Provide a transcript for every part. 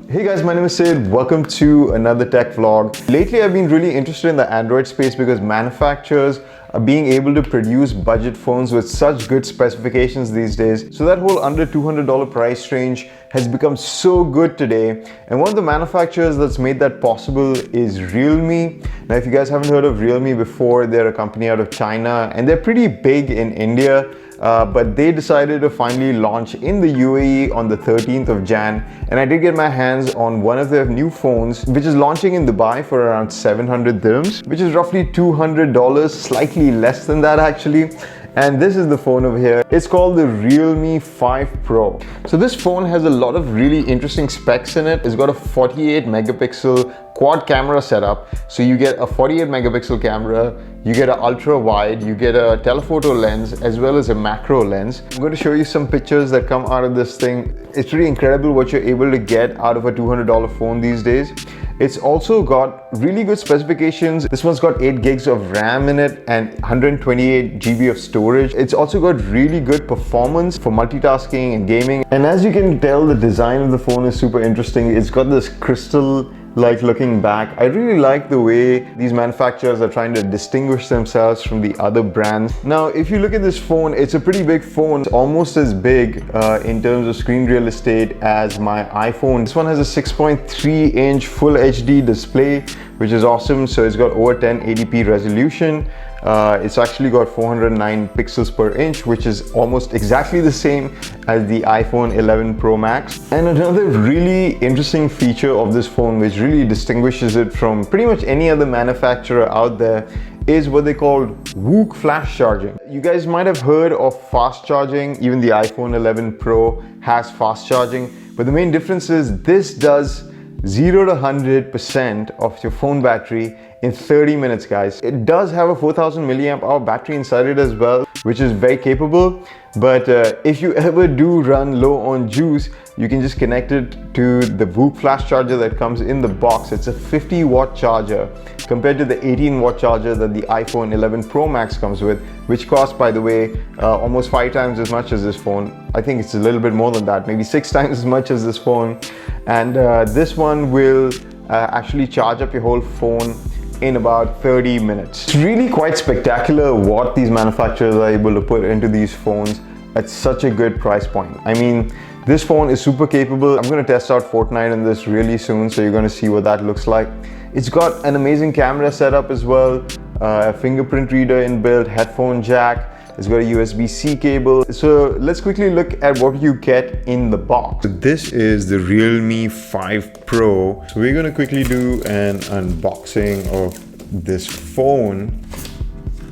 Hey guys, my name is Sid. Welcome to another tech vlog. Lately I've been really interested in the Android space because manufacturers are being able to produce budget phones with such good specifications these days. So that whole under $200 price range has become so good today. And one of the manufacturers that's made that possible is Realme. Now, if you guys haven't heard of Realme before, they're a company out of China and they're pretty big in India. But they decided to finally launch in the UAE on the 13th of Jan, and I did get my hands on one of their new phones, which is launching in Dubai for around 700 dirhams, which is roughly $200, slightly less than that actually. And this is the phone over here. It's called the Realme 5 Pro. So this phone has a lot of really interesting specs in it. It's got a 48 megapixel quad camera setup. So you get a 48 megapixel camera, you get an ultra wide, you get a telephoto lens as well as a macro lens. I'm going to show you some pictures that come out of this thing. It's really incredible what you're able to get out of a $200 phone these days. It's also got really good specifications. This one's got 8 gigs of RAM in it and 128 GB of storage. It's also got really good performance for multitasking and gaming. And as you can tell, the design of the phone is super interesting. It's got this crystal like looking back. I really like the way these manufacturers are trying to distinguish themselves from the other brands. Now, if you look at this phone, it's a pretty big phone. It's almost as big in terms of screen real estate as my iPhone. This one has a 6.3 inch full HD display, which is awesome. So it's got over 1080p resolution. It's actually got 409 pixels per inch, which is almost exactly the same as the iPhone 11 Pro Max. And another really interesting feature of this phone, which really distinguishes it from pretty much any other manufacturer out there, is what they call VOOC Flash Charging. You guys might have heard of fast charging. Even the iPhone 11 Pro has fast charging, but the main difference is this does 0 to 100% of your phone battery in 30 minutes, guys. It does have a 4000 milliamp hour battery inside it as well, which is very capable. But if you ever do run low on juice, you can just connect it to the VOOC Flash charger that comes in the box. It's a 50 watt charger compared to the 18 watt charger that the iPhone 11 Pro Max comes with, which costs, by the way, almost 5 times as much as this phone. I think it's a little bit more than that, maybe 6 times as much as this phone. And this one will actually charge up your whole phone in about 30 minutes. It's really quite spectacular what these manufacturers are able to put into these phones at such a good price point. I mean, this phone is super capable. I'm going to test out Fortnite in this really soon, so you're going to see what that looks like. It's got an amazing camera setup as well, a fingerprint reader inbuilt, headphone jack. It's got a USB-C cable. So let's quickly look at what you get in the box. So this is the Realme 5 Pro. So we're going to quickly do an unboxing of this phone.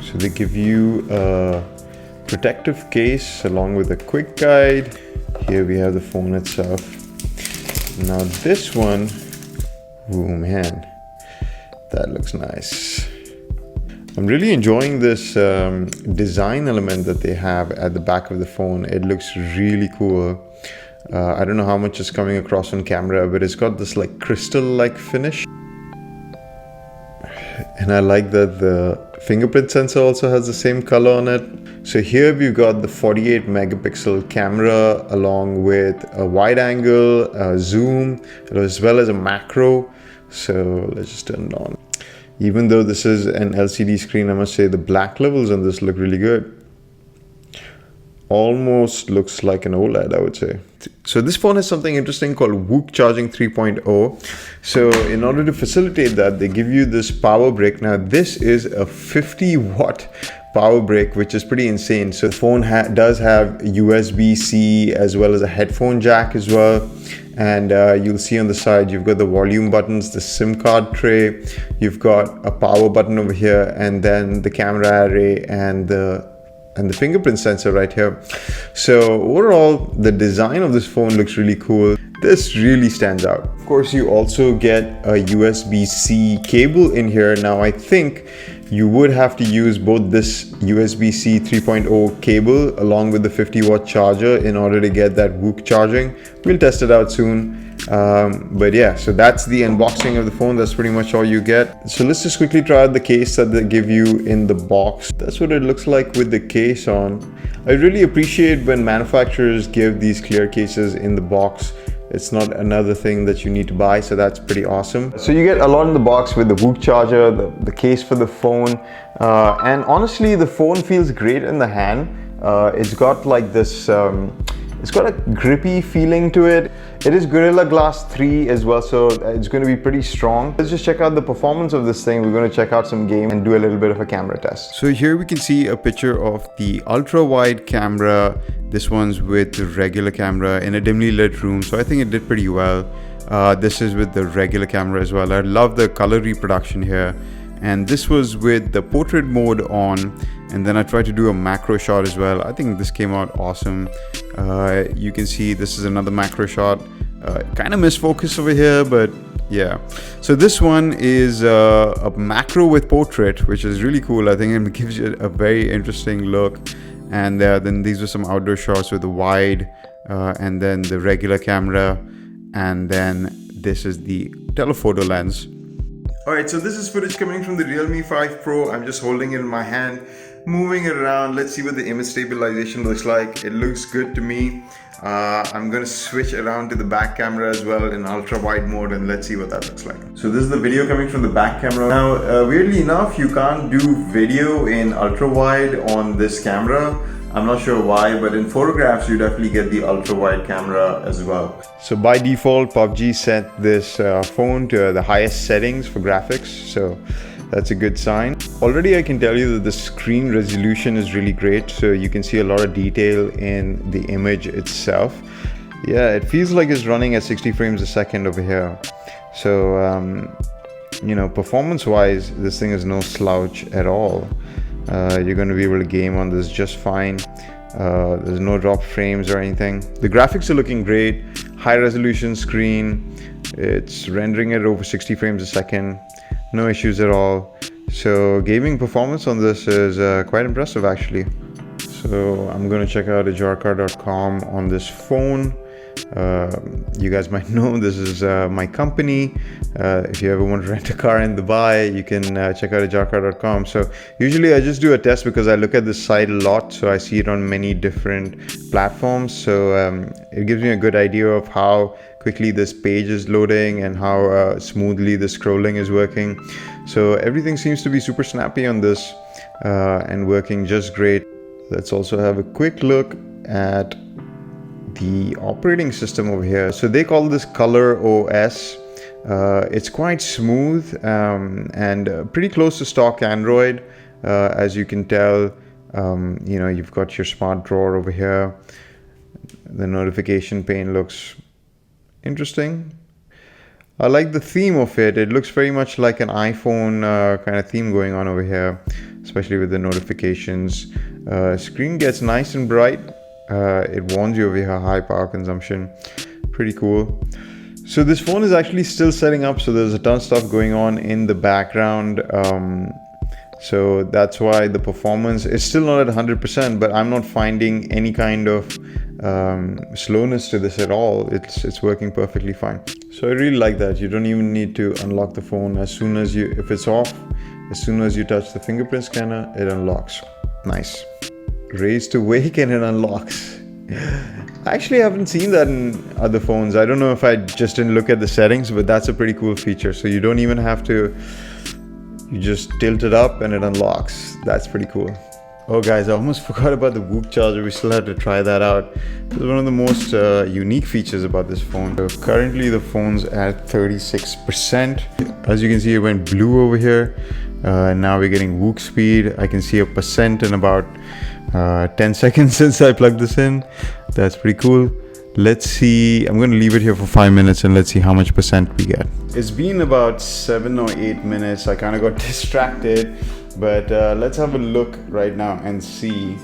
So they give you a protective case along with a quick guide. Here we have the phone itself. Now this one, oh man, that looks nice. I'm really enjoying this design element that they have at the back of the phone. It looks really cool. I don't know how much is coming across on camera, but it's got this like crystal-like finish. And I like that the fingerprint sensor also has the same color on it. So here we've got the 48 megapixel camera along with a wide angle, zoom, as well as a macro. So let's just turn it on. Even though this is an LCD screen, I must say the black levels on this look really good. Almost looks like an OLED, I would say. So this phone has something interesting called VOOC Charging 3.0. So in order to facilitate that, they give you this power brick. Now this is a 50 watt power brick, which is pretty insane. So the phone does have USB-C as well as a headphone jack as well. And you'll see on the side, you've got the volume buttons, the SIM card tray, you've got a power button over here, and then the camera array and the fingerprint sensor right here. So overall, the design of this phone looks really cool. This really stands out. Of course, you also get a USB-C cable in here. Now, I think you would have to use both this USB-C 3.0 cable along with the 50 watt charger in order to get that VOOC charging. We'll test it out soon. But yeah, so that's the unboxing of the phone. That's pretty much all you get. So let's just quickly try out the case that they give you in the box. That's what it looks like with the case on. I really appreciate when manufacturers give these clear cases in the box It's not another thing that you need to buy, so that's pretty awesome. So you get a lot in the box with the VOOC charger, the case for the phone, and honestly the phone feels great in the hand. It's got like this it's got a grippy feeling to it. It is Gorilla Glass 3 as well, so it's going to be pretty strong. Let's just check out the performance of this thing. We're going to check out some game and do a little bit of a camera test. So here we can see a picture of the ultra wide camera. This one's with the regular camera in a dimly lit room, so I think it did pretty well. This is with the regular camera as well. I love the color reproduction here. And this was with the portrait mode on, and then I tried to do a macro shot as well. I think this came out awesome. You can see this is another macro shot. Kind of misfocused over here, but yeah. So this one is a macro with portrait, which is really cool. I think it gives you a very interesting look. And then these are some outdoor shots with the wide, and then the regular camera, and then this is the telephoto lens. Alright, so this is footage coming from the Realme 5 Pro. I'm just holding it in my hand, moving it around. Let's see what the image stabilization looks like. It looks good to me. I'm going to switch around to the back camera as well in ultra wide mode, and let's see what that looks like. So this is the video coming from the back camera. Now, weirdly enough, you can't do video in ultra wide on this camera. I'm not sure why, but in photographs you definitely get the ultra wide camera as well. So by default, PUBG set this phone to the highest settings for graphics, so that's a good sign. Already I can tell you that the screen resolution is really great, so you can see a lot of detail in the image itself. Yeah, it feels like it's running at 60 frames a second over here. So you know, performance wise, this thing is no slouch at all. You're going to be able to game on this just fine. There's no drop frames or anything. The graphics are looking great. High resolution screen. It's rendering at over 60 frames a second. No issues at all. So gaming performance on this is quite impressive actually. So I'm going to check out ajarcar.com on this phone. You guys might know this is my company. If you ever want to rent a car in Dubai, you can check out ajarcar.com. So usually I just do a test because I look at this site a lot, so I see it on many different platforms. So it gives me a good idea of how quickly this page is loading and how smoothly the scrolling is working. So everything seems to be super snappy on this and working just great. Let's also have a quick look at the operating system over here. So they call this Color OS. It's quite smooth and pretty close to stock Android. As you can tell, you know, you've got your smart drawer over here. The notification pane looks interesting. I like the theme of it. It looks very much like an iPhone kind of theme going on over here, especially with the notifications. Screen gets nice and bright. It warns you of your high power consumption. Pretty cool. So this phone is actually still setting up, so there's a ton of stuff going on in the background. So that's why the performance is still not at 100%, but I'm not finding any kind of slowness to this at all. It's working perfectly fine. So I really like that. You don't even need to unlock the phone. As soon as if it's off, as soon as you touch the fingerprint scanner, it unlocks. Nice. Raise to wake and it unlocks. I actually haven't seen that in other phones. I don't know if I just didn't look at the settings, but that's a pretty cool feature. So you don't even have to, you just tilt it up and it unlocks. That's pretty cool. Oh guys, I almost forgot about the VOOC charger. We still had to try that out. This is one of the most unique features about this phone. So currently the phone's at 36%. As you can see, it went blue over here. Now we're getting VOOC speed. I can see a percent in about 10 seconds since I plugged this in. That's pretty cool. Let's see. I'm going to leave it here for 5 minutes and let's see how much percent we get. It's been about 7 or 8 minutes. I kind of got distracted, but let's have a look right now and see.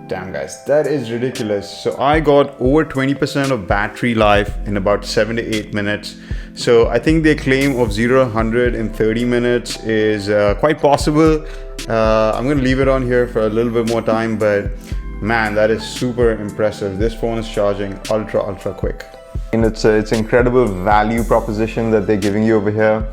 Damn guys, that is ridiculous. So I got over 20% of battery life in about 7 to 8 minutes. So I think their claim of 0 to 100 in 30 minutes is quite possible. I'm going to leave it on here for a little bit more time, but man, that is super impressive. This phone is charging ultra quick. And it's incredible value proposition that they're giving you over here.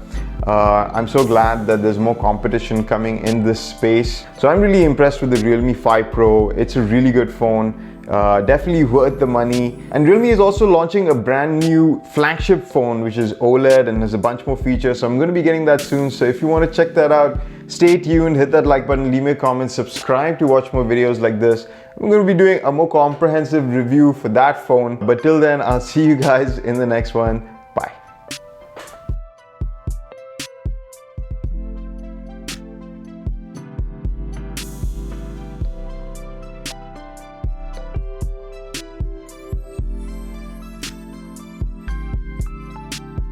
I'm so glad that there's more competition coming in this space. So I'm really impressed with the Realme 5 Pro. It's a really good phone. Definitely worth the money. And Realme is also launching a brand new flagship phone, which is OLED and has a bunch more features. So I'm going to be getting that soon. So if you want to check that out, stay tuned, hit that like button, leave me a comment, subscribe to watch more videos like this. I'm going to be doing a more comprehensive review for that phone. But till then, I'll see you guys in the next one.